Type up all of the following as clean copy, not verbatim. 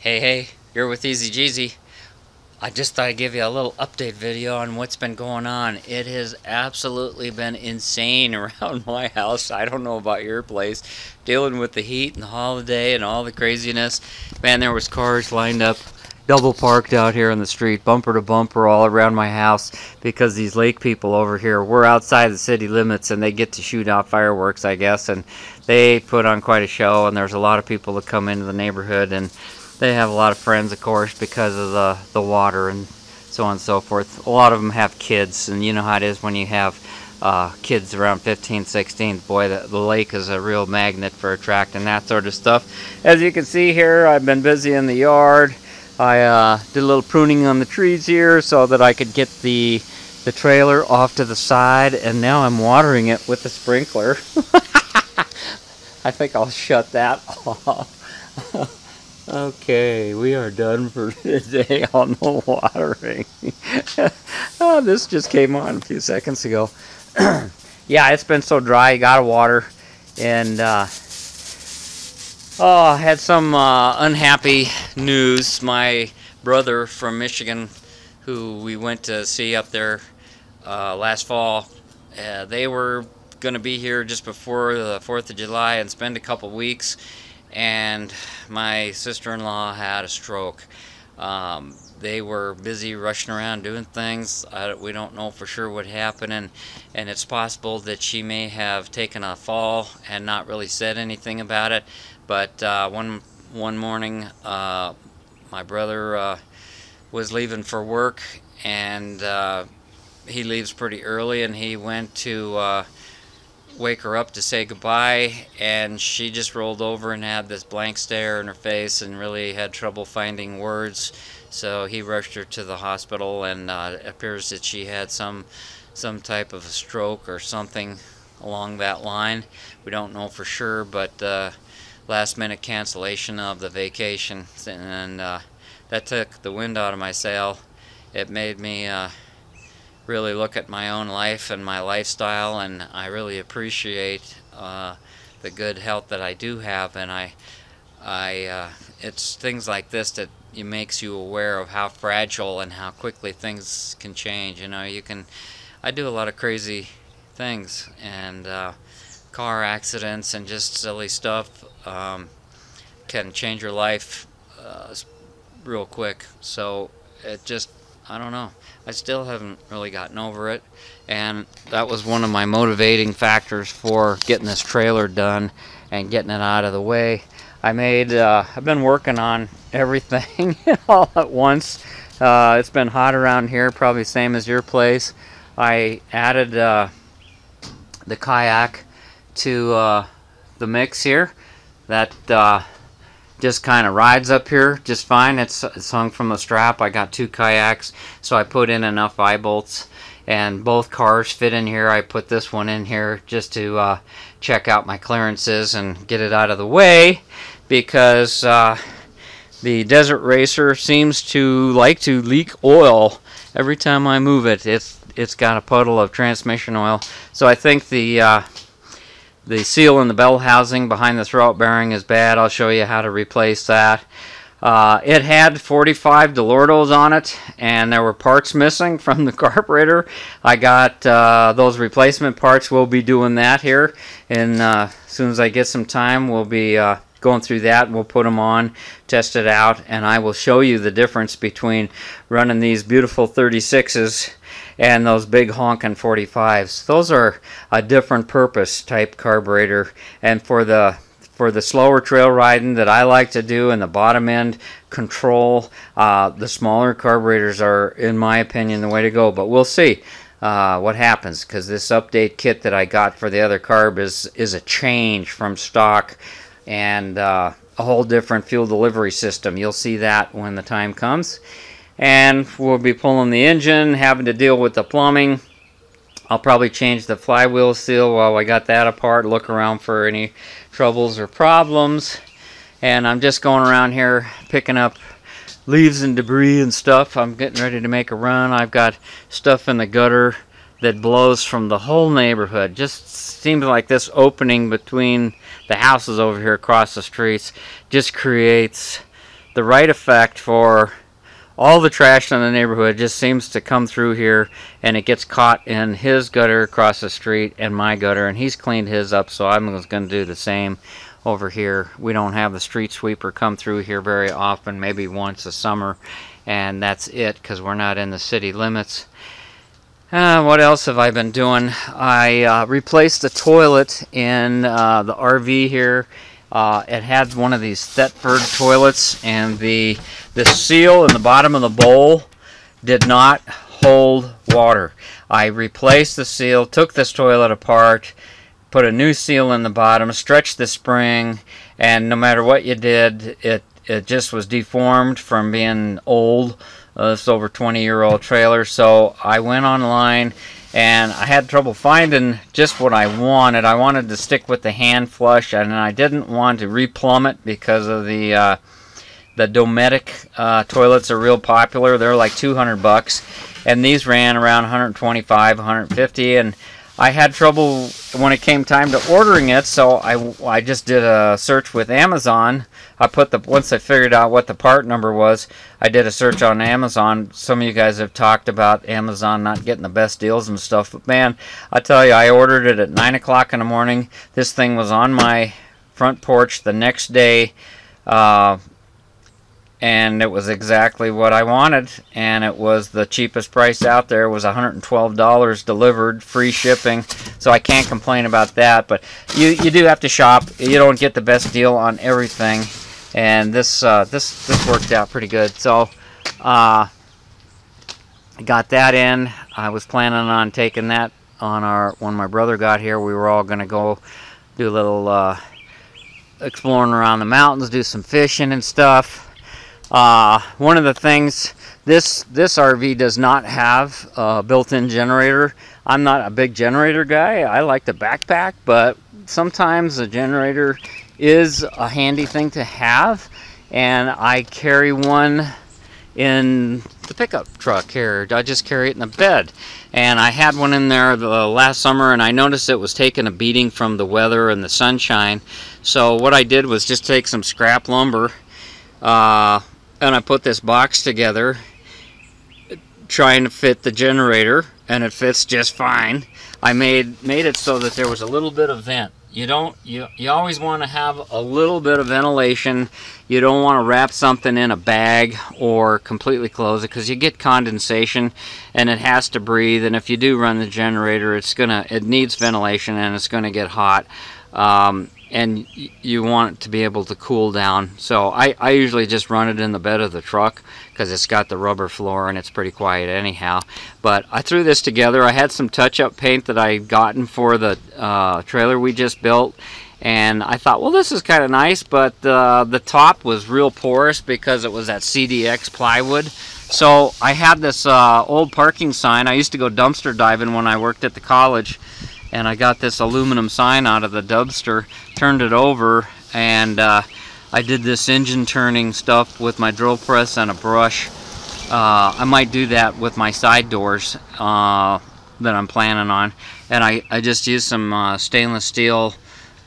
Hey, you're with TheEZGZ. I just thought I'd give you a little update video on what's been going on. It has absolutely been insane around my house. I don't know about your place. Dealing with the heat and the holiday and all the craziness. Man, there was cars lined up, double parked out here on the street, bumper to bumper all around my house because these lake people over here, we're outside the city limits and they get to shoot out fireworks, I guess, and they put on quite a show, and there's a lot of people that come into the neighborhood, and they have a lot of friends, of course, because of the water and so on and so forth. A lot of them have kids, and you know how it is when you have kids around 15, 16. Boy, the lake is a real magnet for attracting that sort of stuff. As you can see here, I've been busy in the yard. I did a little pruning on the trees here so that I could get the trailer off to the side, and now I'm watering it with the sprinkler. I think I'll shut that off. Okay, we are done for today on the watering. Oh, this just came on a few seconds ago. Yeah, it's been so dry, you gotta water. And I had some unhappy news. My brother from Michigan, who we went to see up there last fall, they were going to be here just before the 4th of July and spend a couple weeks. And my sister-in-law had a stroke. They were busy rushing around doing things. We don't know for sure what happened, and it's possible that she may have taken a fall and not really said anything about it. But one morning, my brother was leaving for work, and he leaves pretty early, and he went to wake her up to say goodbye, and she just rolled over and had this blank stare in her face and really had trouble finding words. So he rushed her to the hospital, and it appears that she had some type of a stroke or something along that line. We don't know for sure, but last minute cancellation of the vacation, and that took the wind out of my sail. It made me really look at my own life and my lifestyle, and I really appreciate the good health that I do have. And it's things like this that it makes you aware of how fragile and how quickly things can change. You know, I do a lot of crazy things, and car accidents and just silly stuff can change your life real quick. So I don't know. I still haven't really gotten over it, and that was one of my motivating factors for getting this trailer done and getting it out of the way. I've been working on everything all at once. It's been hot around here, probably same as your place. I added the Kayak to the mix here. That just kind of rides up here just fine. It's hung from a strap. I got 2 kayaks, so I put in enough eye bolts, and both cars fit in here. I put this one in here just to check out my clearances and get it out of the way, because the Desert Racer seems to like to leak oil every time I move it. It's got a puddle of transmission oil, so I think the seal in the bell housing behind the throwout bearing is bad. I'll show you how to replace that. It had 45 Delortos on it, and there were parts missing from the carburetor. I got those replacement parts. We'll be doing that here, and as soon as I get some time, we'll be going through that, and we'll put them on, test it out, and I will show you the difference between running these beautiful 36s and those big honking 45s. Those are a different purpose type carburetor, and for the slower trail riding that I like to do and the bottom end control, the smaller carburetors are, in my opinion, the way to go. But we'll see what happens, because this update kit that I got for the other carb is a change from stock, and a whole different fuel delivery system. You'll see that when the time comes. And we'll be pulling the engine, having to deal with the plumbing. I'll probably change the flywheel seal while I got that apart, look around for any troubles or problems. And I'm just going around here picking up leaves and debris and stuff. I'm getting ready to make a run. I've got stuff in the gutter that blows from the whole neighborhood. Just seems like this opening between the houses over here across the streets just creates the right effect for all the trash in the neighborhood. Just seems to come through here, and it gets caught in his gutter across the street and my gutter, and he's cleaned his up, so I'm going to do the same over here. We don't have the street sweeper come through here very often, maybe once a summer, and that's it, because we're not in the city limits. What else have I been doing? I replaced the toilet in the RV here. It had one of these Thetford toilets, and the seal in the bottom of the bowl did not hold water. I replaced the seal, took this toilet apart, put a new seal in the bottom, stretched the spring, and no matter what you did, it just was deformed from being old. This over 20-year-old trailer. So I went online, and I had trouble finding just what I wanted. I wanted to stick with the hand flush, and I didn't want to replumb it because of the Dometic toilets are real popular. They're like $200, and these ran around 125, 150, and I had trouble when it came time to ordering it, so I just did a search with Amazon. Once I figured out what the part number was, I did a search on Amazon. Some of you guys have talked about Amazon not getting the best deals and stuff, but man, I tell you, I ordered it at 9 o'clock in the morning. This thing was on my front porch the next day, and it was exactly what I wanted, and it was the cheapest price out there. It was $112 delivered, free shipping, so I can't complain about that. But you do have to shop. You don't get the best deal on everything, and this worked out pretty good. So I got that in. I was planning on taking that on when my brother got here. We were all going to go do a little exploring around the mountains, do some fishing and stuff. One of the things, this RV does not have a built-in generator. I'm not a big generator guy. I like the backpack, but sometimes a generator is a handy thing to have, and I carry one in the pickup truck here. I just carry it in the bed, and I had one in there the last summer, and I noticed it was taking a beating from the weather and the sunshine. So what I did was just take some scrap lumber, and I put this box together trying to fit the generator, and it fits just fine. I made it so that there was a little bit of vent. You always want to have a little bit of ventilation. You don't want to wrap something in a bag or completely close it, because you get condensation and it has to breathe, and if you do run the generator, it needs ventilation and it's going to get hot. And you want it to be able to cool down. So I usually just run it in the bed of the truck because it's got the rubber floor and it's pretty quiet anyhow. But I threw this together. I had some touch-up paint that I had gotten for the trailer we just built, and I thought, well, this is kind of nice, but the top was real porous because it was that CDX plywood. So I had this old parking sign. I used to go dumpster diving when I worked at the college, and I got this aluminum sign out of the dumpster, turned it over, and I did this engine turning stuff with my drill press and a brush. I might do that with my side doors that I'm planning on. And I just used some stainless steel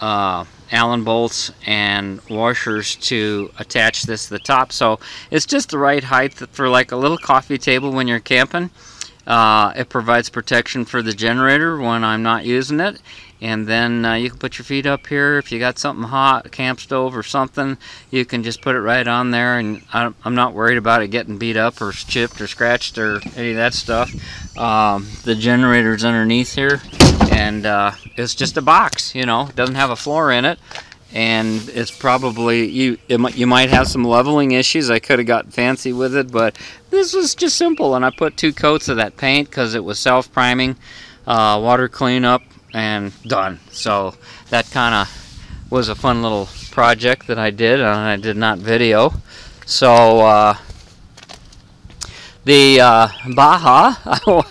Allen bolts and washers to attach this to the top. So it's just the right height for like a little coffee table when you're camping. It provides protection for the generator when I'm not using it, and then you can put your feet up here. If you got something hot, a camp stove or something, you can just put it right on there, and I'm not worried about it getting beat up or chipped or scratched or any of that stuff. The generator's underneath here, and it's just a box, you know. It doesn't have a floor in it, and it's probably you might have some leveling issues. I could have gotten fancy with it, but this was just simple, and I put 2 coats of that paint because it was self-priming, water cleanup, and done. So that kind of was a fun little project that I did, and I did not video. So the Baja,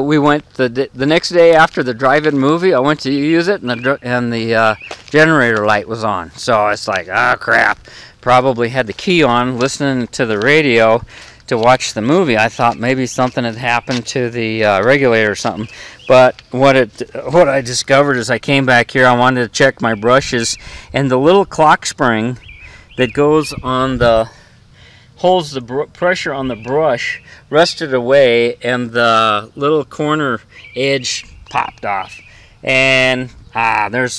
we went the next day after the drive-in movie. I went to use it, and the generator light was on. So it's like, ah, crap. Probably had the key on, listening to the radio to watch the movie. I thought maybe something had happened to the regulator or something. But what I discovered is I came back here. I wanted to check my brushes, and the little clock spring that goes on the holds the pressure on the brush, rusted away, and the little corner edge popped off. And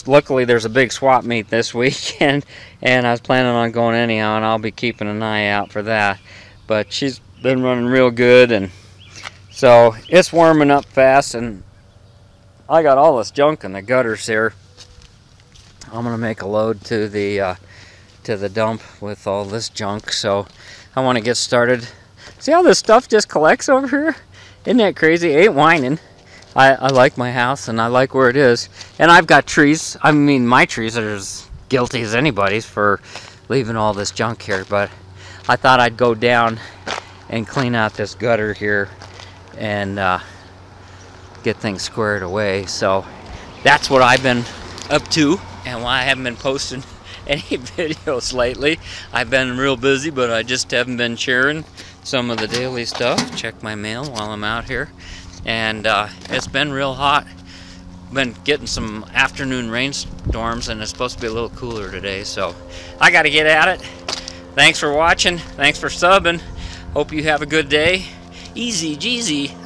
luckily there's a big swap meet this weekend, and I was planning on going anyhow, and I'll be keeping an eye out for that. But she's been running real good, and so it's warming up fast, and I got all this junk in the gutters here. I'm gonna make a load to the dump with all this junk, so I want to get started. See how this stuff just collects over here? Isn't that crazy? It ain't whining. I like my house, and I like where it is. And I've got trees. I mean, my trees are as guilty as anybody's for leaving all this junk here, but I thought I'd go down and clean out this gutter here and get things squared away. So that's what I've been up to, and why I haven't been posting any videos lately. I've been real busy, but I just haven't been sharing some of the daily stuff. Check my mail while I'm out here, and it's been real hot. Been getting some afternoon rainstorms, and it's supposed to be a little cooler today, so I gotta get at it. Thanks for watching, thanks for subbing. Hope you have a good day. Easy Jeezy.